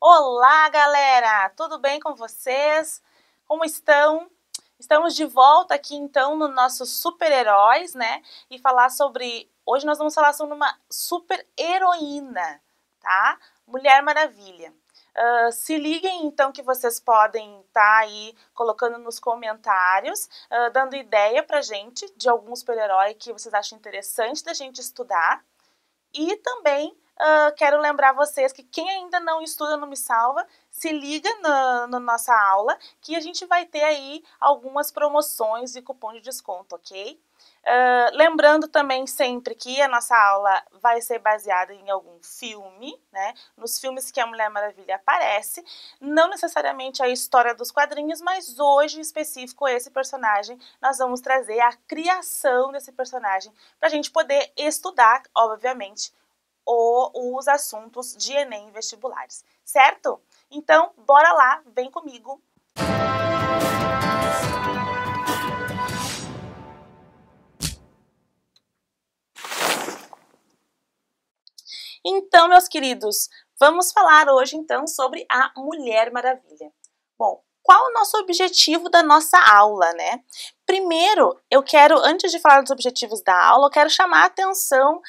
Olá, galera! Tudo bem com vocês? Como estão? Estamos de volta aqui, então, no nosso super-heróis, né? E falar sobre... Hoje nós vamos falar sobre uma super-heroína, tá? Mulher Maravilha. Se liguem, então, que vocês podem estar aí colocando nos comentários, dando ideia pra gente de algum super-herói que vocês acham interessante da gente estudar. E também quero lembrar vocês que quem ainda não estuda no Me Salva, se liga na nossa aula, que a gente vai ter aí algumas promoções e cupom de desconto, ok? Lembrando também sempre que a nossa aula vai ser baseada em algum filme, né? Nos filmes que a Mulher Maravilha aparece, não necessariamente a história dos quadrinhos, mas hoje em específico esse personagem, nós vamos trazer a criação desse personagem para a gente poder estudar, obviamente, os assuntos de Enem e vestibulares, certo? Então, bora lá, vem comigo! Então, meus queridos, vamos falar hoje, então, sobre a Mulher Maravilha. Bom, qual o nosso objetivo da nossa aula, né? Primeiro, eu quero, antes de falar dos objetivos da aula, eu quero chamar a atenção,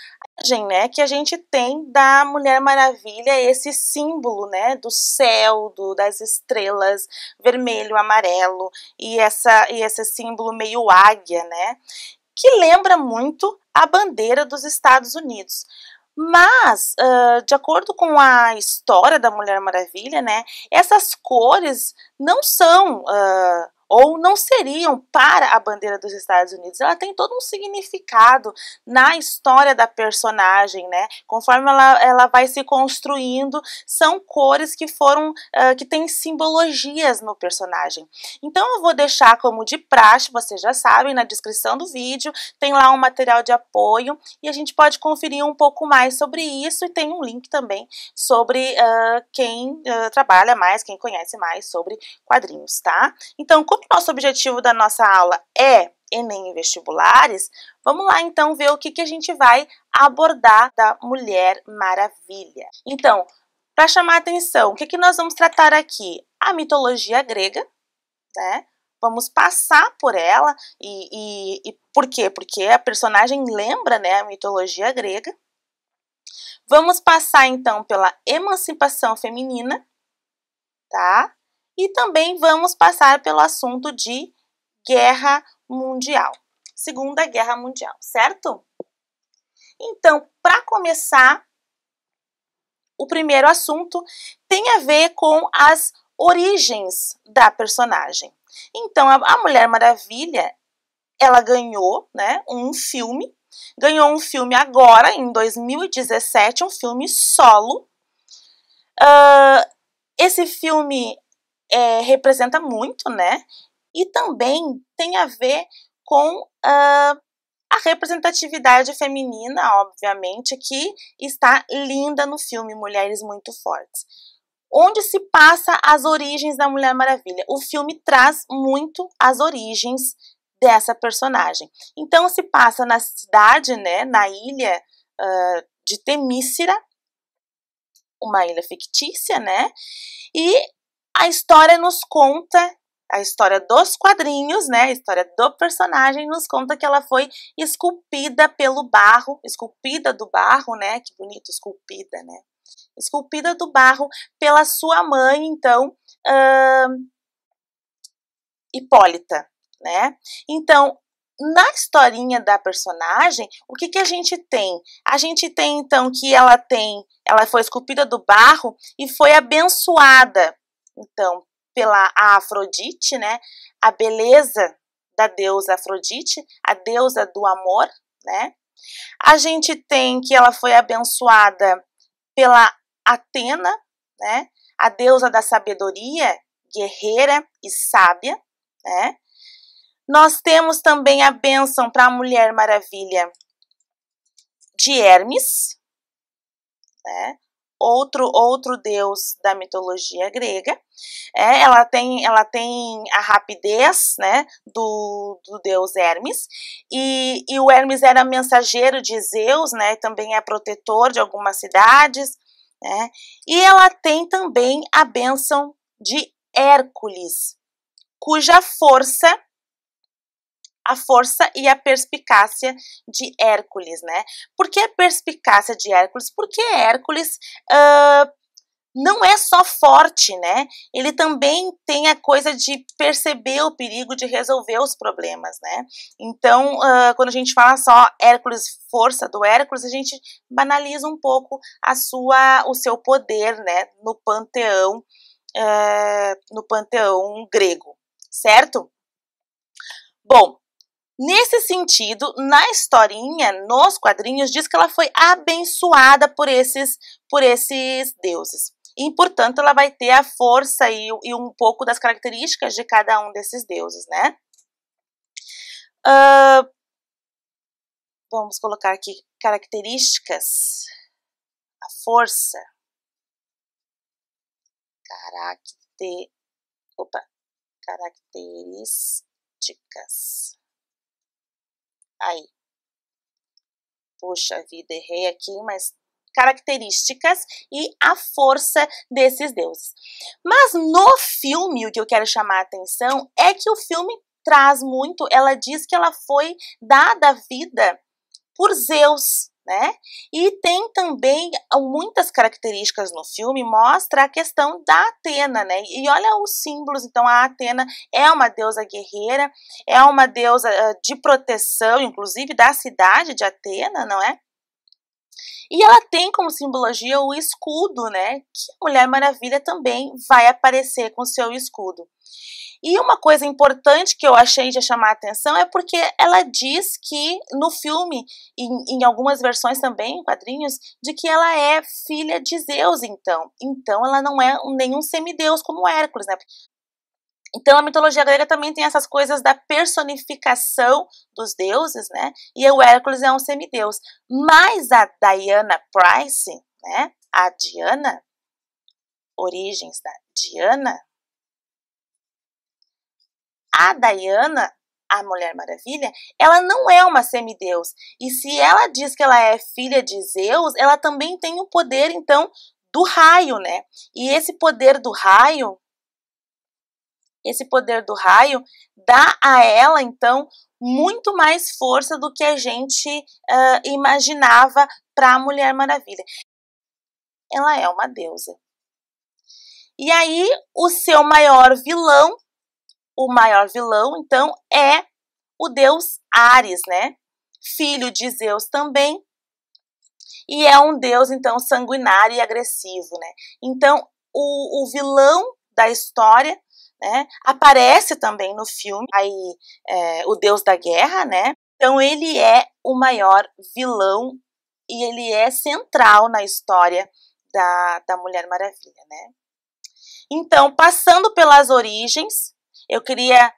né, que a gente tem da Mulher Maravilha, esse símbolo, né, do céu, das estrelas, vermelho, amarelo, e esse símbolo meio águia, né, que lembra muito a bandeira dos Estados Unidos. Mas, de acordo com a história da Mulher Maravilha, né, essas cores não são, ou não seriam para a bandeira dos Estados Unidos. Ela tem todo um significado na história da personagem, né? Conforme ela vai se construindo, são cores que foram, que têm simbologias no personagem. Então eu vou deixar como de praxe, vocês já sabem, na descrição do vídeo, tem lá um material de apoio e a gente pode conferir um pouco mais sobre isso e tem um link também sobre quem trabalha mais, quem conhece mais sobre quadrinhos, tá? Então, como o nosso objetivo da nossa aula é Enem e vestibulares, vamos lá então ver o que a gente vai abordar da Mulher Maravilha. Então, para chamar a atenção, o que nós vamos tratar aqui? A mitologia grega, né? Vamos passar por ela e por quê? Porque a personagem lembra, né, a mitologia grega. Vamos passar então pela emancipação feminina, tá? E também vamos passar pelo assunto de Guerra Mundial, Segunda Guerra Mundial, certo? Então, para começar, o primeiro assunto tem a ver com as origens da personagem. Então, a Mulher Maravilha, ela ganhou, né, um filme agora, em 2017, um filme solo. Esse filme representa muito, né? E também tem a ver com a representatividade feminina, obviamente, que está linda no filme Mulheres Muito Fortes. Onde se passa as origens da Mulher Maravilha. O filme traz muito as origens dessa personagem. Então se passa na cidade, né, na ilha de Temícera, uma ilha fictícia, né? E a história nos conta, a história dos quadrinhos, né? A história do personagem nos conta que ela foi esculpida pelo barro, esculpida do barro, né? Que bonito, esculpida, né? Esculpida do barro pela sua mãe, então, Hipólita, né? Então, na historinha da personagem, o que a gente tem? A gente tem, então, que ela foi esculpida do barro e foi abençoada, então, pela Afrodite, né? A beleza da deusa Afrodite, a deusa do amor, né? A gente tem que ela foi abençoada pela Atena, né? A deusa da sabedoria, guerreira e sábia, né? Nós temos também a bênção para a Mulher Maravilha de Hermes, né? Outro deus da mitologia grega. Ela tem a rapidez, né, do deus Hermes, e o Hermes era mensageiro de Zeus, né, também é protetor de algumas cidades, né? E ela tem também a bênção de Hércules, cuja a força e a perspicácia de Hércules, né? Por que a perspicácia de Hércules? Porque Hércules não é só forte, né? Ele também tem a coisa de perceber o perigo, de resolver os problemas, né? Então, quando a gente fala só Hércules, força do Hércules, a gente banaliza um pouco o seu poder, né? No panteão grego, certo? Bom, nesse sentido, na historinha, nos quadrinhos, diz que ela foi abençoada por esses deuses. E, portanto, ela vai ter a força e um pouco das características de cada um desses deuses, né? Vamos colocar aqui características. A força. Características. Aí. Puxa vida, errei aqui, mas características e a força desses deuses. Mas no filme, o que eu quero chamar a atenção é que o filme traz muito, ela diz que ela foi dada a vida por Zeus, né? E tem também muitas características no filme, mostra a questão da Atena, né? E olha os símbolos, então a Atena é uma deusa guerreira, é uma deusa de proteção, inclusive da cidade de Atena, não é? E ela tem como simbologia o escudo, né? Que a Mulher Maravilha também vai aparecer com o seu escudo. E uma coisa importante que eu achei de chamar a atenção é porque ela diz que no filme, em algumas versões também, em quadrinhos, de que ela é filha de Zeus, então. Então ela não é nenhum semideus como Hércules, né? Então a mitologia grega também tem essas coisas da personificação dos deuses, né? E o Hércules é um semideus. Mas a Diana Prince, né? A Diana, origens da Diana, a Diana, a Mulher Maravilha, ela não é uma semideus. E se ela diz que ela é filha de Zeus, ela também tem o poder, então, do raio, né? E esse poder do raio dá a ela, então, muito mais força do que a gente imaginava para a Mulher Maravilha. Ela é uma deusa. E aí, o maior vilão, então, é o deus Ares, né? Filho de Zeus também. E é um deus, então, sanguinário e agressivo, né? Então, o vilão da história, né, aparece também no filme, aí, o deus da guerra, né? Então ele é o maior vilão e ele é central na história da Mulher Maravilha, né? Então, passando pelas origens, eu queria,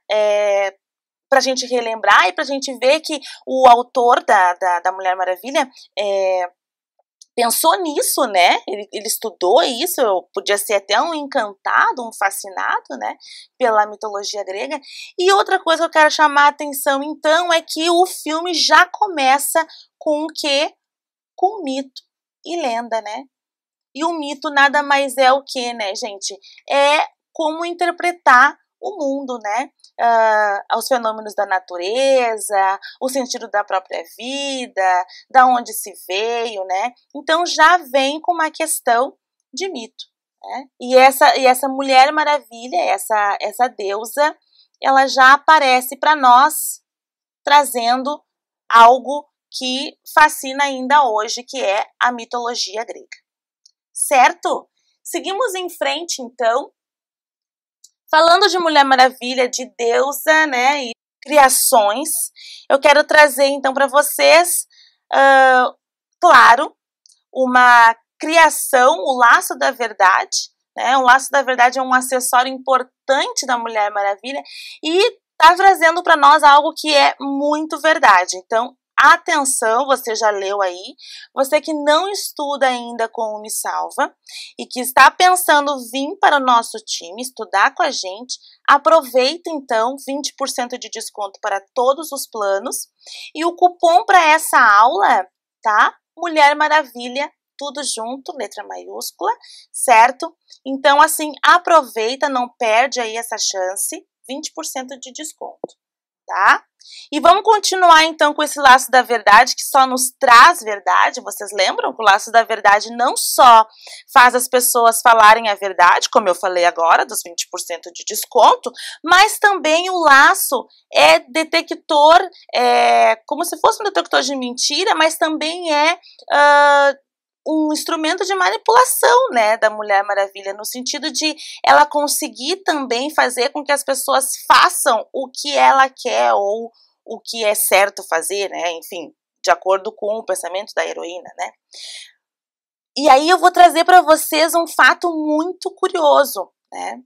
para a gente relembrar e para a gente ver que o autor da Mulher Maravilha pensou nisso, né? Ele estudou isso, podia ser até um encantado, um fascinado, né? Pela mitologia grega. E outra coisa que eu quero chamar a atenção, então, é que o filme já começa com o quê? Com mito e lenda, né? E o mito nada mais é o que, né, gente? É como interpretar o mundo, né? Os fenômenos da natureza, o sentido da própria vida, da onde se veio, né? Então já vem com uma questão de mito, né? E essa Mulher Maravilha, essa deusa, ela já aparece para nós trazendo algo que fascina ainda hoje, que é a mitologia grega. Certo? Seguimos em frente, então. Falando de Mulher Maravilha, de deusa, né, e criações, eu quero trazer, então, para vocês, claro, uma criação, o Laço da Verdade, né? O Laço da Verdade é um acessório importante da Mulher Maravilha e tá trazendo para nós algo que é muito verdade. Então, atenção, você já leu aí, você que não estuda ainda com o Me Salva e que está pensando vir para o nosso time, estudar com a gente, aproveita então 20% de desconto para todos os planos e o cupom para essa aula, tá? Mulher Maravilha tudo junto, letra maiúscula, certo? Então, assim, aproveita, não perde aí essa chance, 20% de desconto, tá? E vamos continuar então com esse laço da verdade, que só nos traz verdade. Vocês lembram que o laço da verdade não só faz as pessoas falarem a verdade, como eu falei agora, dos 20% de desconto, mas também o laço é detector, como se fosse um detector de mentira, mas também é um instrumento de manipulação, né, da Mulher Maravilha, no sentido de ela conseguir também fazer com que as pessoas façam o que ela quer ou o que é certo fazer, né, enfim, de acordo com o pensamento da heroína, né. E aí eu vou trazer para vocês um fato muito curioso, né,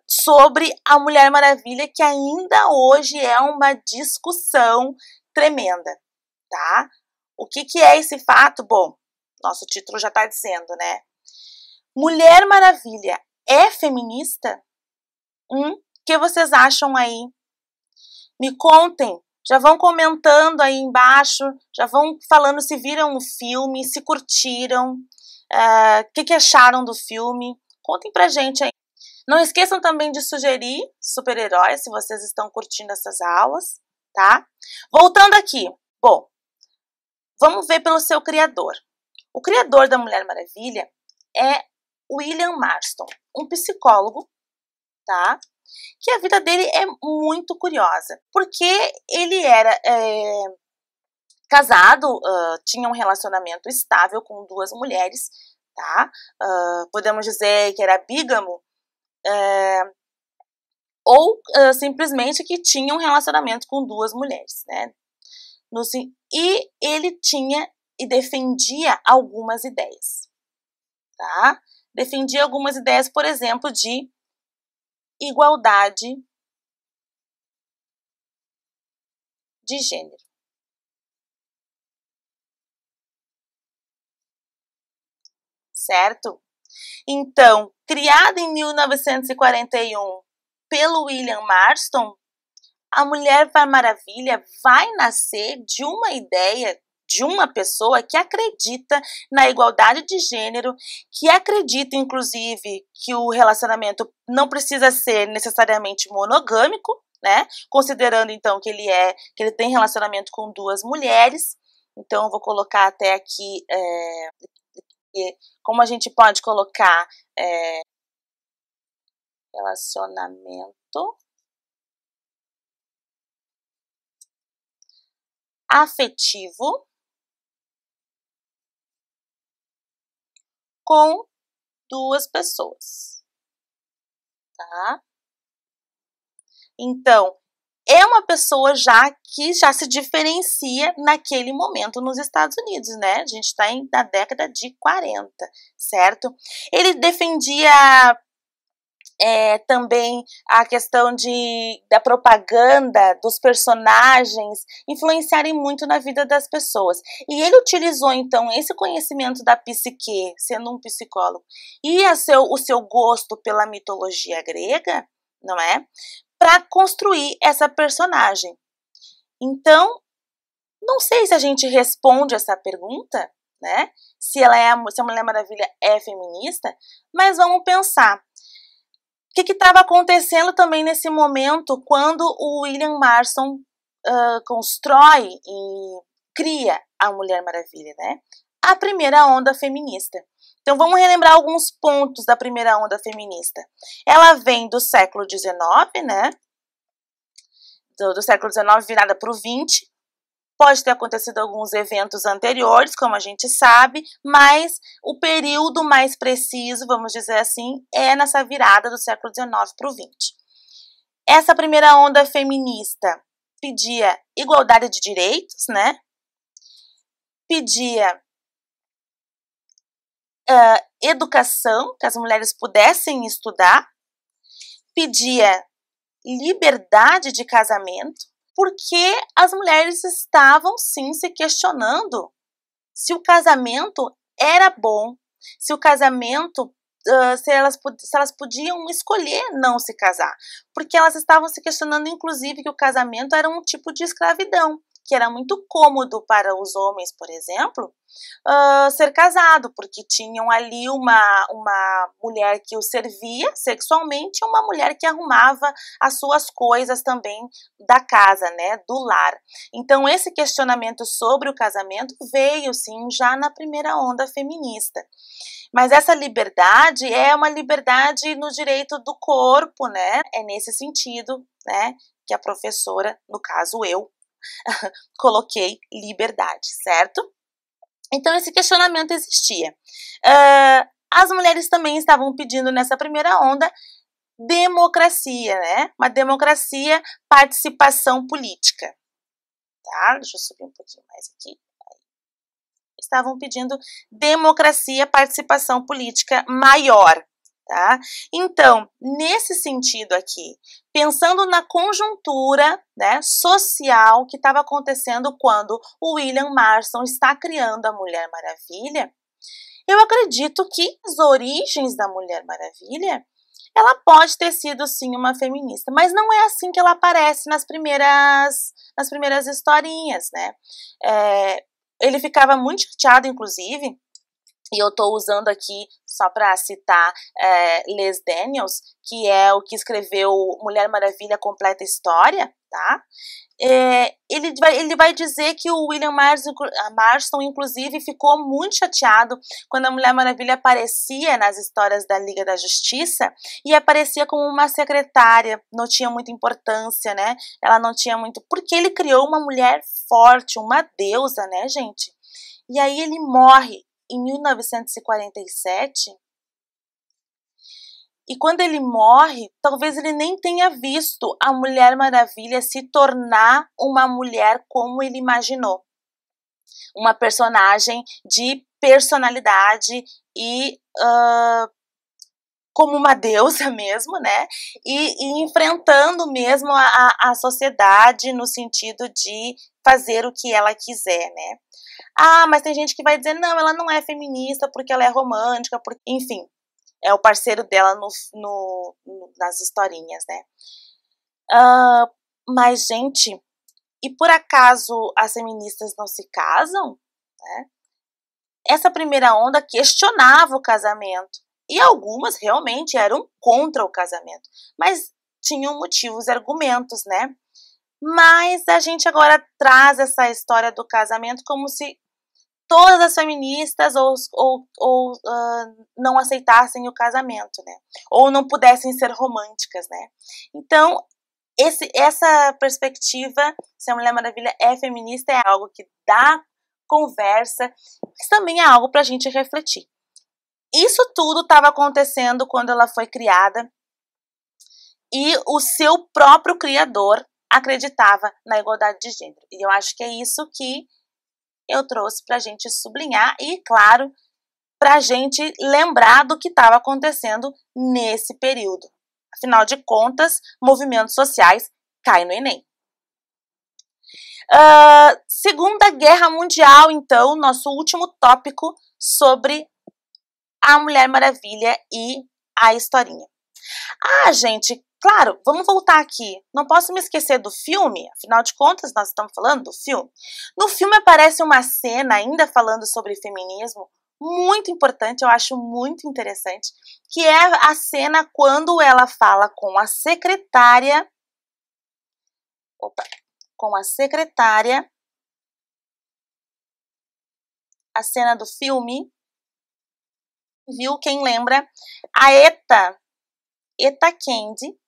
sobre a Mulher Maravilha, que ainda hoje é uma discussão tremenda, tá? O que é esse fato? Bom, nosso título já está dizendo, né? Mulher Maravilha é feminista? O que vocês acham aí? Me contem, já vão comentando aí embaixo, já vão falando se viram o filme, se curtiram, o que acharam do filme. Contem pra gente aí. Não esqueçam também de sugerir super-heróis, se vocês estão curtindo essas aulas, tá? Voltando aqui, bom, vamos ver pelo seu criador. O criador da Mulher Maravilha é William Marston, um psicólogo, tá? Que a vida dele é muito curiosa, porque ele era casado, tinha um relacionamento estável com 2 mulheres, tá? Podemos dizer que era bígamo, ou simplesmente que tinha um relacionamento com 2 mulheres, né? E ele tinha e defendia algumas ideias, tá? Defendia algumas ideias, por exemplo, de igualdade de gênero. Certo? Então, criada em 1941 pelo William Marston, a Mulher Maravilha vai nascer de uma ideia de uma pessoa que acredita na igualdade de gênero, que acredita, inclusive, que o relacionamento não precisa ser necessariamente monogâmico, né? Considerando, então, que ele tem relacionamento com 2 mulheres. Então, eu vou colocar até aqui, como a gente pode colocar relacionamento afetivo com 2 pessoas, tá? Então, é uma pessoa que já se diferencia naquele momento nos Estados Unidos, né? A gente está na década de 40, certo? Ele defendia também a questão da propaganda, dos personagens influenciarem muito na vida das pessoas. E ele utilizou, então, esse conhecimento da psique, sendo um psicólogo, e o seu gosto pela mitologia grega, não é? Para construir essa personagem. Então, não sei se a gente responde essa pergunta, né? Se a Mulher Maravilha é feminista, mas vamos pensar. O que estava acontecendo também nesse momento quando o William Marston constrói e cria a Mulher Maravilha, né? A primeira onda feminista. Então vamos relembrar alguns pontos da primeira onda feminista. Ela vem do século XIX, né? Do século XIX virada para o XX. Pode ter acontecido alguns eventos anteriores, como a gente sabe, mas o período mais preciso, vamos dizer assim, é nessa virada do século XIX para o XX. Essa primeira onda feminista pedia igualdade de direitos, né? Pedia educação, que as mulheres pudessem estudar, pedia liberdade de casamento, porque as mulheres estavam, sim, se questionando se o casamento era bom, se o casamento, se elas podiam escolher não se casar, porque elas estavam se questionando, inclusive, que o casamento era um tipo de escravidão, que era muito cômodo para os homens, por exemplo, ser casado, porque tinham ali uma mulher que o servia sexualmente e uma mulher que arrumava as suas coisas também da casa, né, do lar. Então esse questionamento sobre o casamento veio sim já na primeira onda feminista. Mas essa liberdade é uma liberdade no direito do corpo, né? É nesse sentido, né, que a professora, no caso eu, coloquei liberdade, certo? Então esse questionamento existia. As mulheres também estavam pedindo nessa primeira onda democracia, né? Uma democracia, participação política. Tá? Deixa eu subir um pouquinho mais aqui. Estavam pedindo democracia, participação política maior. Tá? Então, nesse sentido aqui, pensando na conjuntura, né, social que estava acontecendo quando o William Marston está criando a Mulher Maravilha, eu acredito que as origens da Mulher Maravilha, ela pode ter sido sim uma feminista, mas não é assim que ela aparece nas primeiras historinhas, né? Ele ficava muito chateado, inclusive, e eu estou usando aqui só para citar Les Daniels, que é o que escreveu Mulher Maravilha Completa História, tá? Ele vai dizer que o William Marston, inclusive, ficou muito chateado quando a Mulher Maravilha aparecia nas histórias da Liga da Justiça e aparecia como uma secretária, não tinha muita importância, né? Ela não tinha muito... Porque ele criou uma mulher forte, uma deusa, né, gente? E aí ele morre em 1947, e quando ele morre, talvez ele nem tenha visto a Mulher Maravilha se tornar uma mulher como ele imaginou. Uma personagem de personalidade e como uma deusa mesmo, né? E enfrentando mesmo a sociedade no sentido de fazer o que ela quiser, né? Mas tem gente que vai dizer, não, ela não é feminista porque ela é romântica, porque... enfim, é o parceiro dela nas historinhas, né? Mas, gente, e por acaso as feministas não se casam? Né? Essa primeira onda questionava o casamento, e algumas realmente eram contra o casamento, mas tinham motivos e argumentos, né? Mas a gente agora traz essa história do casamento como se todas as feministas não aceitassem o casamento, né? Ou não pudessem ser românticas, né? Então, essa perspectiva, se a Mulher Maravilha é feminista, é algo que dá conversa, mas também é algo para a gente refletir. Isso tudo estava acontecendo quando ela foi criada e o seu próprio criador acreditava na igualdade de gênero. E eu acho que é isso que eu trouxe para a gente sublinhar e, claro, para a gente lembrar do que estava acontecendo nesse período. Afinal de contas, movimentos sociais caem no Enem. Segunda Guerra Mundial, então, nosso último tópico sobre a Mulher Maravilha e a historinha. Gente, claro, vamos voltar aqui. Não posso me esquecer do filme, afinal de contas, nós estamos falando do filme. No filme aparece uma cena, ainda falando sobre feminismo, muito importante, eu acho muito interessante, que é a cena quando ela fala com a secretária. A cena do filme, viu? Quem lembra? A Eta Kendi,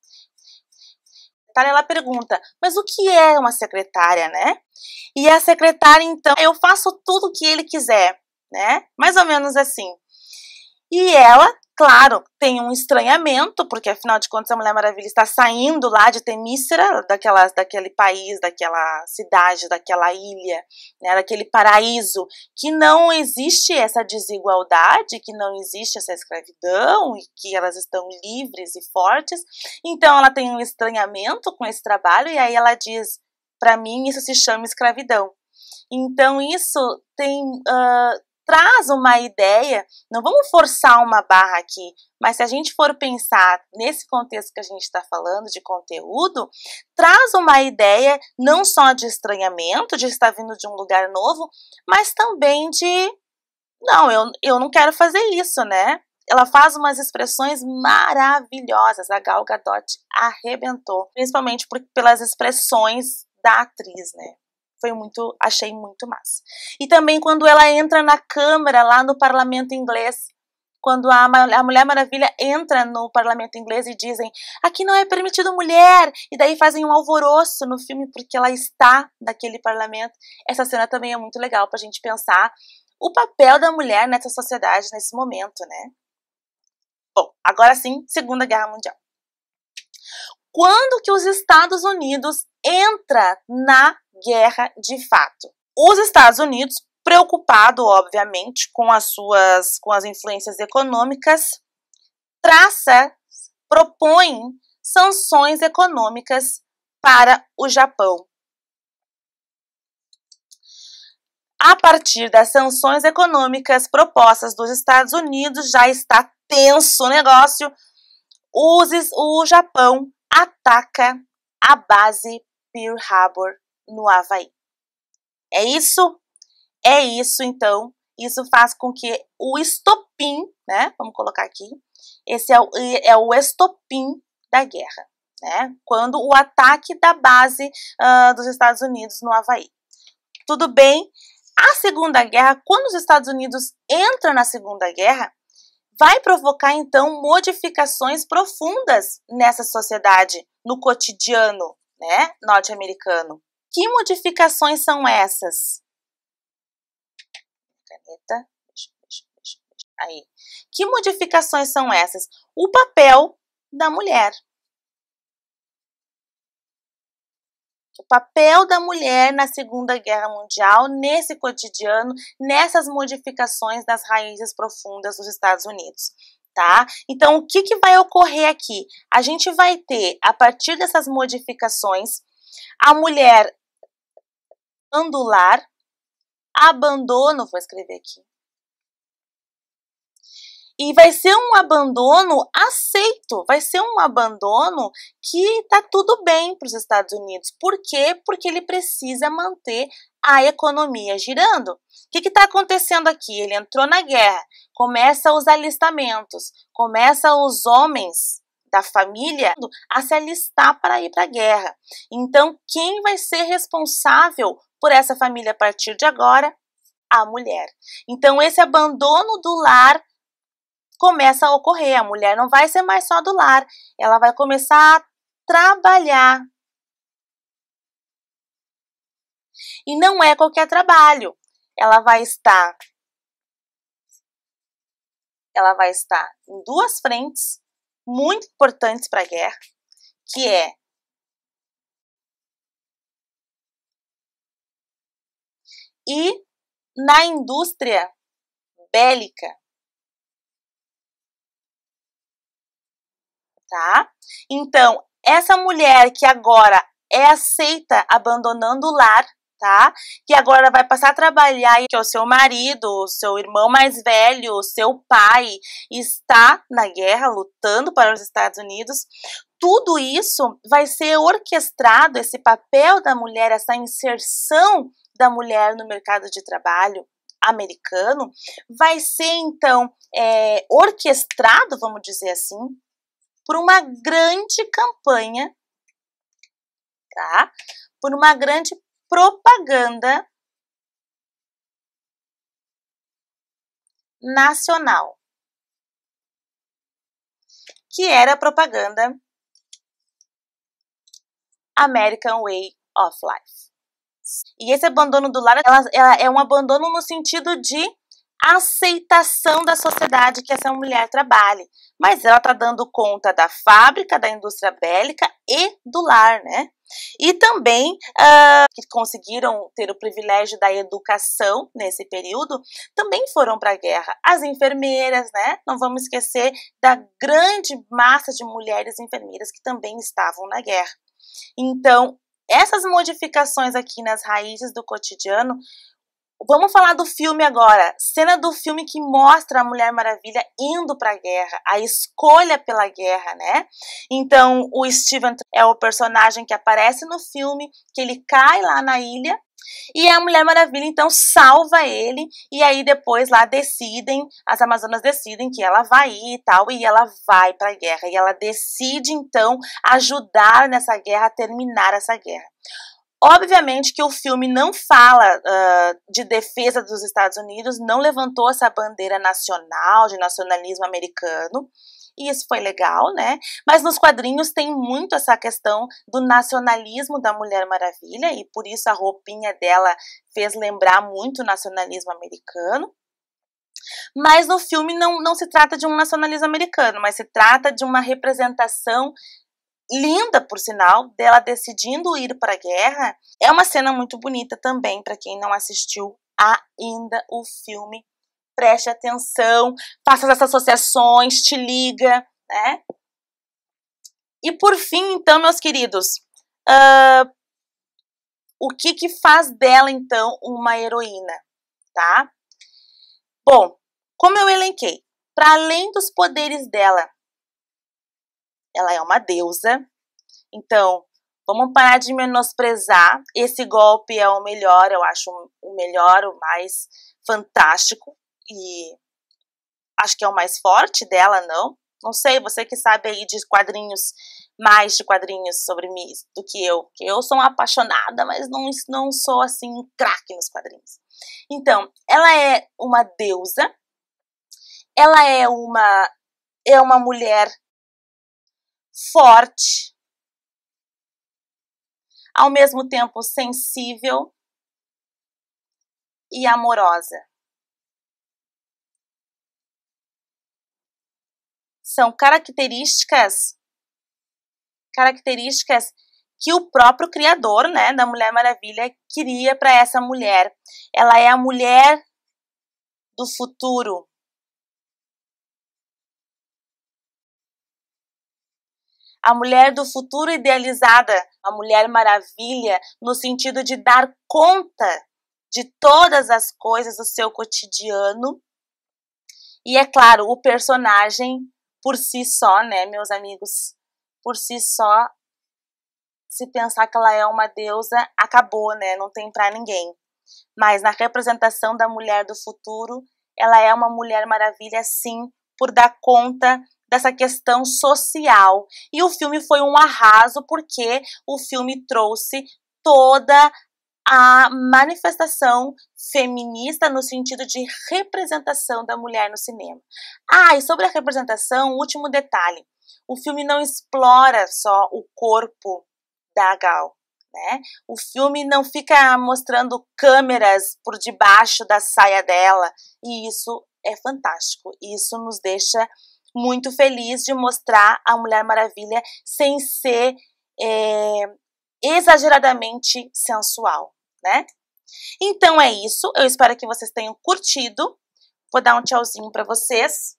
ela pergunta, mas o que é uma secretária, né? E a secretária, então, eu faço tudo o que ele quiser, né? Mais ou menos assim. E ela, claro, tem um estranhamento, porque afinal de contas a Mulher Maravilha está saindo lá de Temícera, daquele país, daquela cidade, daquela ilha, né, daquele paraíso, que não existe essa desigualdade, que não existe essa escravidão, e que elas estão livres e fortes. Então ela tem um estranhamento com esse trabalho, e aí ela diz, para mim isso se chama escravidão. Então isso tem traz uma ideia, não vamos forçar uma barra aqui, mas se a gente for pensar nesse contexto que a gente está falando de conteúdo, traz uma ideia não só de estranhamento, de estar vindo de um lugar novo, mas também de, não, eu não quero fazer isso, né? Ela faz umas expressões maravilhosas, a Gal Gadot arrebentou, principalmente pelas expressões da atriz, né? Achei muito massa. E também quando ela entra na Câmara, lá no Parlamento Inglês, quando a Mulher Maravilha entra no Parlamento Inglês e dizem, aqui não é permitido mulher, e daí fazem um alvoroço no filme porque ela está naquele parlamento. Essa cena também é muito legal pra gente pensar o papel da mulher nessa sociedade, nesse momento, né? Bom, agora sim, Segunda Guerra Mundial. Quando que os Estados Unidos entra na guerra de fato? Os Estados Unidos, preocupado, obviamente, com as influências econômicas, propõe sanções econômicas para o Japão. A partir das sanções econômicas propostas dos Estados Unidos, já está tenso o negócio, o Japão ataca a base Pearl Harbor no Havaí. É isso? É isso, então. Isso faz com que o estopim, né? Vamos colocar aqui. Esse é o estopim da guerra, né? Quando o ataque da base dos Estados Unidos no Havaí. Tudo bem? A Segunda Guerra, quando os Estados Unidos entram na Segunda Guerra, vai provocar, então, modificações profundas nessa sociedade, no cotidiano, né, norte-americano. Que modificações são essas? Caneta. Aí. Que modificações são essas? O papel da mulher. O papel da mulher na Segunda Guerra Mundial, nesse cotidiano, nessas modificações das raízes profundas dos Estados Unidos, tá? Então, o que vai ocorrer aqui? A gente vai ter, a partir dessas modificações, a mulher andular, abandono, vou escrever aqui, e vai ser um abandono aceito, vai ser um abandono que tá tudo bem para os Estados Unidos. Por quê? Porque ele precisa manter a economia girando. O que está acontecendo aqui? Ele entrou na guerra, começa os alistamentos, começa os homens da família a se alistar para ir para a guerra. Então, quem vai ser responsável por essa família a partir de agora? A mulher. Então, esse abandono do lar começa a ocorrer. A mulher não vai ser mais só do lar, ela vai começar a trabalhar. E não é qualquer trabalho. Ela vai estar em duas frentes muito importantes para a guerra, que é e na indústria bélica. Tá? Então, essa mulher que agora é aceita abandonando o lar, tá? Que agora vai passar a trabalhar, que é o seu marido, o seu irmão mais velho, o seu pai, está na guerra, lutando para os Estados Unidos. Tudo isso vai ser orquestrado, esse papel da mulher, essa inserção da mulher no mercado de trabalho americano, vai ser, então, orquestrado, vamos dizer assim, por uma grande campanha, tá? Por uma grande propaganda nacional, que era a propaganda American Way of Life. E esse abandono do lar, ela é um abandono no sentido de aceitação da sociedade que essa mulher trabalhe, mas ela está dando conta da fábrica, da indústria bélica e do lar, né? E também que conseguiram ter o privilégio da educação nesse período, também foram para a guerra. As enfermeiras, né? Não vamos esquecer da grande massa de mulheres enfermeiras que também estavam na guerra. Então, essas modificações aqui nas raízes do cotidiano Vamos falar do filme agora. Cena do filme que mostra a Mulher Maravilha indo para a guerra, a escolha pela guerra, né? Então, o Steven é o personagem que aparece no filme, que ele cai lá na ilha, e a Mulher Maravilha, então, salva ele, e aí depois lá decidem, as Amazonas decidem que ela vai ir e tal, e ela vai para a guerra, e ela decide, então, ajudar nessa guerra, a terminar essa guerra. Obviamente que o filme não fala de defesa dos Estados Unidos, não levantou essa bandeira nacional, de nacionalismo americano, e isso foi legal, né? Mas nos quadrinhos tem muito essa questão do nacionalismo da Mulher Maravilha, e por isso a roupinha dela fez lembrar muito o nacionalismo americano. Mas no filme não se trata de um nacionalismo americano, mas se trata de uma representação linda, por sinal, dela decidindo ir para a guerra. É uma cena muito bonita também, para quem não assistiu ainda o filme. Preste atenção, faça essas associações, te liga, né? E por fim, então, meus queridos, o que faz dela, então, uma heroína, tá? Bom, como eu elenquei, para além dos poderes dela, ela é uma deusa, então vamos parar de menosprezar. Esse golpe é o melhor, eu acho o melhor, o mais fantástico, e acho que é o mais forte dela, não? Não sei, você que sabe aí de quadrinhos, mais de quadrinhos sobre mim do que eu sou uma apaixonada, mas não sou assim um craque nos quadrinhos. Então, ela é uma deusa, ela é uma mulher forte, ao mesmo tempo sensível e amorosa. São características que o próprio criador, né, da Mulher Maravilha queria para essa mulher. Ela é a mulher do futuro. A mulher do futuro idealizada, a Mulher Maravilha, no sentido de dar conta de todas as coisas do seu cotidiano. E é claro, o personagem por si só, né, meus amigos, por si só, se pensar que ela é uma deusa, acabou, né, não tem pra ninguém. Mas na representação da mulher do futuro, ela é uma Mulher Maravilha, sim, por dar conta dessa questão social. E o filme foi um arraso, porque o filme trouxe toda a manifestação feminista no sentido de representação da mulher no cinema. E sobre a representação, último detalhe, o filme não explora só o corpo da Gal, né? O filme não fica mostrando câmeras por debaixo da saia dela, e isso é fantástico, isso nos deixa muito feliz de mostrar a Mulher Maravilha sem ser exageradamente sensual, né? Então é isso, eu espero que vocês tenham curtido. Vou dar um tchauzinho para vocês.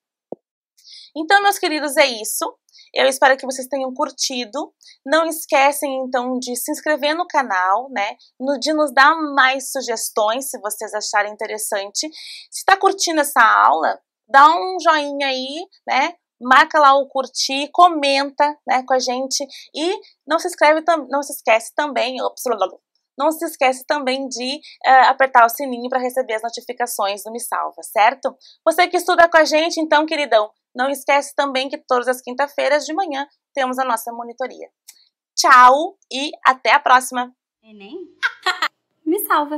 Então, meus queridos, é isso. Eu espero que vocês tenham curtido. Não esquecem, então, de se inscrever no canal, né? De nos dar mais sugestões, se vocês acharem interessante. Se está curtindo essa aula, dá um joinha aí, né? Marca lá o curtir, comenta, né, com a gente. E não se esquece também de apertar o sininho para receber as notificações do Me Salva, certo? Você que estuda com a gente, então, queridão, não esquece também que todas as quinta-feiras de manhã temos a nossa monitoria. Tchau e até a próxima! Enem? Me salva!